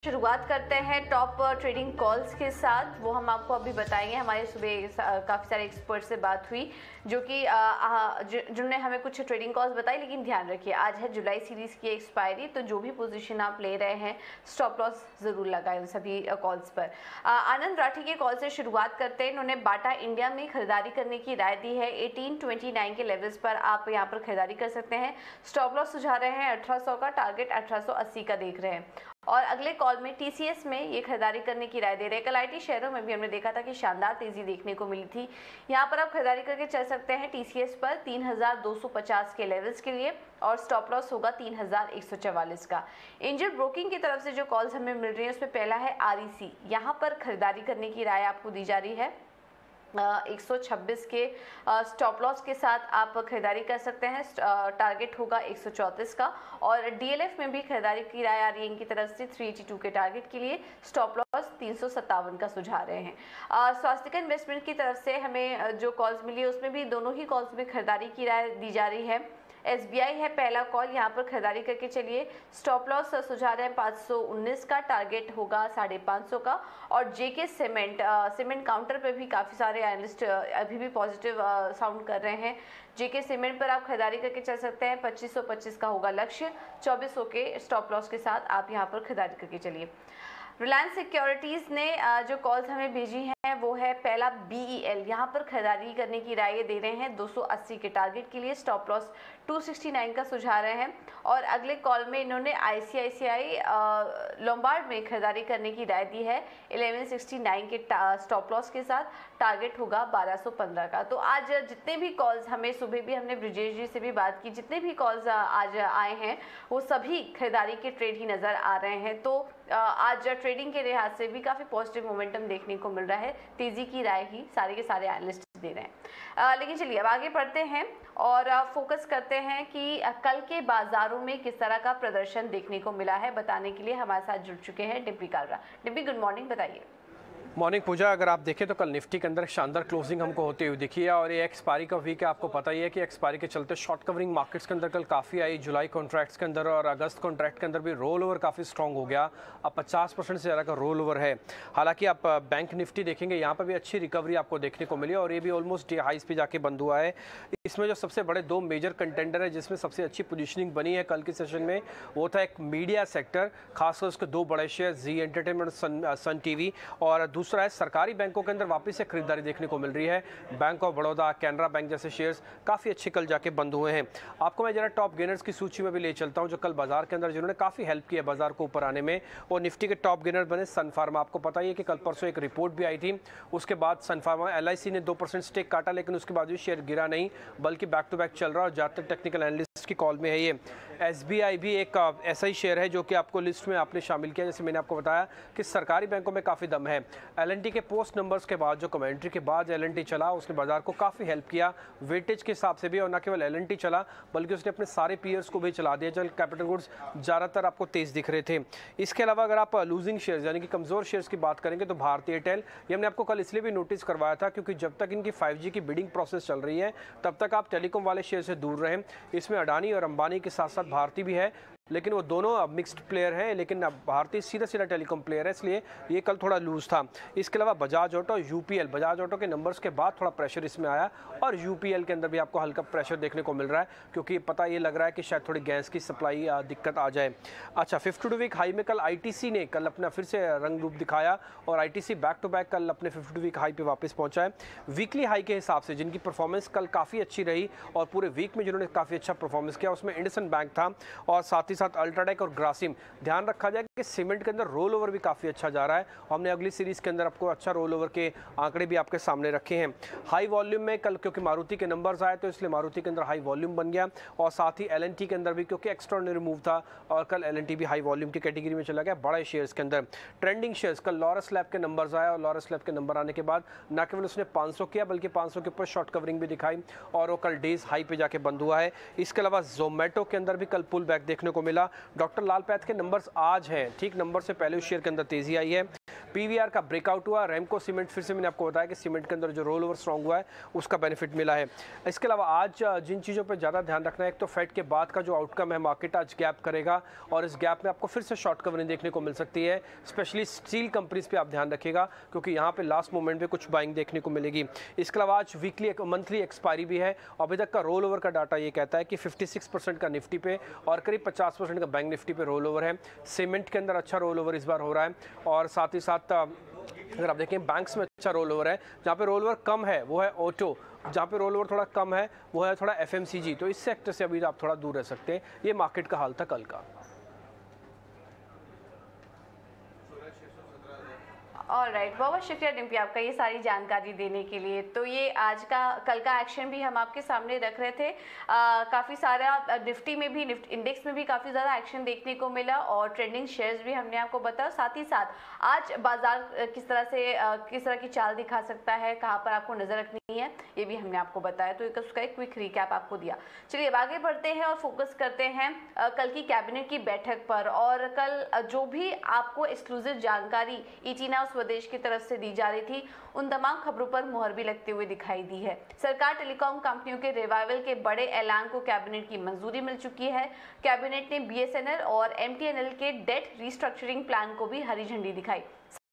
शुरुआत करते हैं टॉप ट्रेडिंग कॉल्स के साथ। वो हम आपको अभी बताएंगे। हमारे सुबह काफ़ी सारे एक्सपर्ट से बात हुई जो कि जिन्होंने हमें कुछ ट्रेडिंग कॉल्स बताई। लेकिन ध्यान रखिए, आज है जुलाई सीरीज़ की एक्सपायरी, तो जो भी पोजीशन आप ले रहे हैं स्टॉप लॉस ज़रूर लगाएं उन सभी कॉल्स पर। आनंद राठी के कॉल से शुरुआत करते हैं। इन्होंने बाटा इंडिया में खरीदारी करने की राय दी है। 1829 के लेवल्स पर आप यहाँ पर खरीदारी कर सकते हैं। स्टॉप लॉस सुझा रहे हैं 1800 का, टारगेट 1880 का देख रहे हैं। और अगले कॉल में टीसीएस में ये खरीदारी करने की राय दे रहे हैं। कल आईटी शेयरों में भी हमने देखा था कि शानदार तेजी देखने को मिली थी। यहाँ पर आप खरीदारी करके चल सकते हैं टीसीएस पर 3250 के लेवल्स के लिए, और स्टॉप लॉस होगा 3144 का। एंजल ब्रोकिंग की तरफ से जो कॉल्स हमें मिल रही है उसमें पहला है आरईसी। यहाँ पर खरीदारी करने की राय आपको दी जा रही है। 126 के स्टॉप लॉस के साथ आप खरीदारी कर सकते हैं। टारगेट होगा 134 का। और डीएलएफ में भी खरीदारी की राय आ रही है इनकी तरफ से 382 के टारगेट के लिए। स्टॉप लॉस 357 का सुझा रहे हैं। स्वास्तिक इन्वेस्टमेंट की तरफ से हमें जो कॉल्स मिली है उसमें भी दोनों ही कॉल्स में खरीदारी की राय दी जा रही है। एसबीआई है पहला कॉल, यहाँ पर खरीदारी करके चलिए। स्टॉप लॉस सुझा रहे हैं 519 का, टारगेट होगा 550 का। और जेके सीमेंट काउंटर पर भी काफ़ी सारे एनालिस्ट अभी भी पॉजिटिव साउंड कर रहे हैं। जेके सीमेंट पर आप खरीदारी करके चल सकते हैं। 2525 का होगा लक्ष्य। 2400 के स्टॉप लॉस के साथ आप यहाँ पर खरीदारी करके चलिए। रिलायंस सिक्योरिटीज़ ने जो कॉल्स हमें भेजी हैं वो है पहला बीईएल। यहाँ पर खरीदारी करने की राय दे रहे हैं 280 के टारगेट के लिए। स्टॉप लॉस 269 का सुझा रहे हैं। और अगले कॉल में इन्होंने आईसीआईसीआई लोम्बार्ड में खरीदारी करने की राय दी है 1169 के स्टॉप लॉस के साथ। टारगेट होगा 1215 का। तो आज जितने भी कॉल्स हमें, सुबह भी हमने ब्रिजेश जी से भी बात की, जितने भी कॉल्स आज आए हैं वो सभी खरीदारी के ट्रेड ही नज़र आ रहे हैं। तो आज ट्रेडिंग के लिहाज से भी काफ़ी पॉजिटिव मोमेंटम देखने को मिल रहा है। तेज़ी की राय ही सारे के सारे एनालिस्ट दे रहे हैं। लेकिन चलिए अब आगे बढ़ते हैं और फोकस करते हैं कि कल के बाजारों में किस तरह का प्रदर्शन देखने को मिला है। बताने के लिए हमारे साथ जुड़ चुके हैं डिम्पी कालरा। डिम्पी, गुड मॉर्निंग, बताइए। मॉर्निंग पूजा। अगर आप देखें तो कल निफ्टी के अंदर शानदार क्लोजिंग हमको होते हुए दिखी है, और ये एक्सपायरी का वीक है। आपको पता ही है कि एक्सपायरी के चलते शॉर्ट कवरिंग मार्केट्स के अंदर कल काफ़ी आई। जुलाई कॉन्ट्रैक्ट्स के अंदर और अगस्त कॉन्ट्रैक्ट के अंदर भी रोल ओवर काफ़ी स्ट्रॉन्ग हो गया। अब 50% से ज़्यादा का रोल ओवर है। हालांकि आप बैंक निफ्टी देखेंगे, यहाँ पर भी अच्छी रिकवरी आपको देखने को मिली, और ये भी ऑलमोस्ट डे हाइस पे जाके बंद हुआ है। इसमें जो सबसे बड़े दो मेजर कंटेंडर है जिसमें सबसे अच्छी पोजीशनिंग बनी है कल के सेशन में, वो था एक मीडिया सेक्टर, खासकर उसके दो बड़े शेयर जी एंटरटेनमेंट, सन टीवी, और दूसरा है सरकारी बैंकों के अंदर वापस से खरीदारी देखने को मिल रही है। Bank of Baroda, Canara bank जैसे शेयर्स काफ़ी अच्छे कल जाके बंद हुए हैं। आपको मैं जरा टॉप गेनर्स की सूची में भी ले चलता हूं जो कल बाजार के अंदर जिन्होंने काफ़ी हेल्प किया बाजार को ऊपर आने में। और निफ्टी के टॉप गेनर बने सन फार्मा। आपको पता ही है कि कल परसों एक रिपोर्ट भी आई थी, उसके बाद सन फार्मा एलआईसी ने 2% स्टेक काटा, लेकिन उसके बाद भी शेयर गिरा नहीं, बल्कि बैक टू बैक चल रहा है। और ज़्यादातर टेक्निकल एनालिस्ट की कॉल में है ये। एसबीआई भी एक ऐसा ही शेयर है जो कि आपको लिस्ट में आपने शामिल किया। जैसे मैंने आपको बताया कि सरकारी बैंकों में काफ़ी दम है। एलएनटी के पोस्ट नंबर्स के बाद, जो कमेंट्री के बाद एलएनटी चला, उसने बाजार को काफ़ी हेल्प किया वेटेज के हिसाब से भी। और न केवल एलएनटी चला बल्कि उसने अपने सारे पीयर्स को भी चला दिया। चल कैपिटल गुड्स ज़्यादातर आपको तेज दिख रहे थे। इसके अलावा अगर आप लूजिंग शेयर्स यानी कि कमज़ोर शेयर्स की बात करेंगे तो भारती एयरटेल, ये हमने आपको कल इसलिए भी नोटिस करवाया था क्योंकि जब तक इनकी 5G की बिडिंग प्रोसेस चल रही है तब तक आप टेलीकॉम वाले शेयर से दूर रहें। इसमें अडानी और अंबानी के साथ साथ भारती भी है, लेकिन वो दोनों मिक्स्ड प्लेयर हैं। लेकिन भारतीय सीधा टेलीकॉम प्लेयर है, इसलिए ये कल थोड़ा लूज था। इसके अलावा Bajaj auto, UPL, Bajaj auto के नंबर्स के बाद थोड़ा प्रेशर इसमें आया, और यूपीएल के अंदर भी आपको हल्का प्रेशर देखने को मिल रहा है क्योंकि पता ये लग रहा है कि शायद थोड़ी गैस की सप्लाई दिक्कत आ जाए। अच्छा, 52 वीक हाई में कल आईटीसी ने कल अपना फिर से रंग रूप दिखाया, और आईटीसी बैक टू बैक कल अपने 52 वीक हाई पे वापस पहुंचा है। वीकली हाई के हिसाब से जिनकी परफॉर्मेंस कल काफ़ी अच्छी रही और पूरे वीक में जिन्होंने काफ़ी अच्छा परफॉर्मेंस किया, उसमें इंडसइंड बैंक था, और साथ ही साथ अल्ट्राटेक और ग्रासिम। ध्यान रखा जाए कि सीमेंट के अंदर रोल ओवर भी काफ़ी अच्छा जा रहा है। हमने अगली सीरीज़ के अंदर आपको अच्छा रोल ओवर के आंकड़े भी आपके सामने रखे हैं। हाई वॉल्यूम में कल क्योंकि मारुति के नंबर्स आए तो इसलिए मारुति के अंदर हाई वॉल्यूम बन गया, और साथ ही एलएनटी के अंदर भी क्योंकि एक्स्ट्राऑर्डिनरी मूव था और कल एलएनटी भी हाई वॉल्यूम की कैटेगरी में चला गया बड़े शेयर्स के अंदर। ट्रेंडिंग शेयर्स, कल लॉरस लैब के नंबर्स आए, और लॉरस लैब के नंबर आने के बाद न केवल उसने 500 किया बल्कि 500 के ऊपर शॉर्ट कवरिंग भी दिखाई, और वो कल डेज हाई पे जाके बंद हुआ है। इसके अलावा जोमेटो के अंदर भी कल पुल बैक देखने को मिला। डॉक्टर लाल पैथ के नंबर्स आज हैं, ठीक नंबर से पहले उस शेयर के अंदर तेजी आई है। पीवीआर का ब्रेकआउट हुआ, रेमको सीमेंट फिर से मैंने आपको बताया कि सीमेंट के अंदर जो रोल ओवर स्ट्रॉन्ग हुआ है उसका बेनिफिट मिला है। इसके अलावा आज जिन चीज़ों पर ज़्यादा ध्यान रखना है, एक तो फेड के बाद का जो आउटकम है, मार्केट आज गैप करेगा और इस गैप में आपको फिर से शॉर्ट कवरिंग देखने को मिल सकती है। स्पेशली स्टील कंपनीज पे आप ध्यान रखिएगा क्योंकि यहाँ पे लास्ट मोमेंट पे कुछ बाइंग देखने को मिलेगी। इसके अलावा आज वीकली मंथली एक्सपायरी भी है। अभी तक का रोल ओवर का डाटा ये कहता है कि 56% का निफ्टी पे और करीब 50% का बैंक निफ्टी पे रोल ओवर है। सीमेंट के अंदर अच्छा रोल ओवर इस बार हो रहा है और साथ ही साथ अगर आप देखें बैंक्स में अच्छा रोल ओवर है। जहाँ पे रोल ओवर कम है वो है ऑटो, जहाँ पे रोल ओवर थोड़ा कम है वो है थोड़ा एफएमसीजी। तो इस सेक्टर से अभी आप थोड़ा दूर रह सकते हैं। ये मार्केट का हाल था कल का। ऑलराइट, बहुत शुक्रिया डिम्पी आपका ये सारी जानकारी देने के लिए। तो ये आज का कल का एक्शन भी हम आपके सामने रख रहे थे। काफ़ी सारा निफ्टी में भी, निफ्टी इंडेक्स में भी काफ़ी ज़्यादा एक्शन देखने को मिला और ट्रेंडिंग शेयर्स भी हमने आपको बताया। साथ ही साथ आज बाजार किस तरह की चाल दिखा सकता है, कहाँ पर आपको नज़र रखनी है, ये भी हमने आपको बताया। तो उसका एक क्विक रिकैप आपको दिया। चलिए अब आगे बढ़ते हैं और फोकस करते हैं कल की कैबिनेट की बैठक पर। और कल जो भी आपको एक्सक्लूसिव जानकारी ईटीना स्वदेश की तरफ से दी जा रही थी, उन तमाम खबरों पर मुहर भी लगते हुए दिखाई दी है। सरकार टेलीकॉम कंपनियों के रिवाइवल के बड़े ऐलान को कैबिनेट की मंजूरी मिल चुकी है। कैबिनेट ने बीएसएनएल और एमटीएनएल के डेट रिस्ट्रक्चरिंग प्लान को भी हरी झंडी दिखाई।